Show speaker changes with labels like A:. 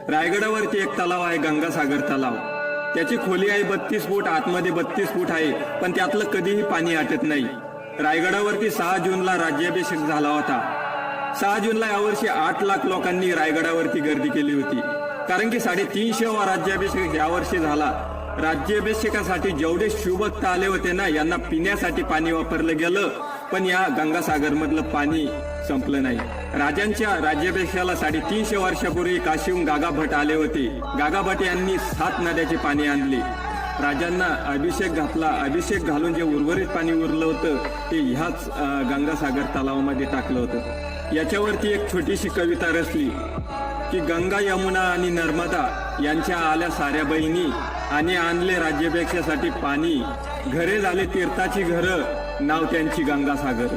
A: रायगडावरती एक तलाव आहे, गंगासागर तलाव. त्याची खोली आहे 32 फूट, आतमध्ये 32 फूट आहे, पण त्यातलं कधीही पाणी आटत नाही. रायगडावरती 6 जूनला राज्याभिषेक झाला होता. 6 जूनला यावर्षी 8 लाख लोकांनी रायगडावरती गर्दी केली होती, कारण की 350वा राज्याभिषेक यावर्षी झाला. राज्याभिषेकासाठी जेवढे शिवभक्त आले होते ना, यांना पिण्यासाठी पाणी वापरलं गेलं, पण या गंगासागर मधलं पाणी संपलं नाही. राजांच्या राज्याभिषेकाला 350 वर्षापूर्वी काशीहून गागाभट आले होते. गागाभट यांनी 7 नद्याचे पाणी आणले. राजांना अभिषेक घातला. अभिषेक घालून जे उर्वरित पाणी उरलं होतं ते ह्याच गंगासागर तलावामध्ये टाकलं होतं. याच्यावरती एक छोटीशी कविता रचली की गंगा, यमुना आणि नर्मदा यांच्या आल्या साऱ्या बहिणी आणि आणले राज्याभिषेकासाठी पाणी. घरे झाले तीर्थाची घरं, नाव त्यांची गंगासागर.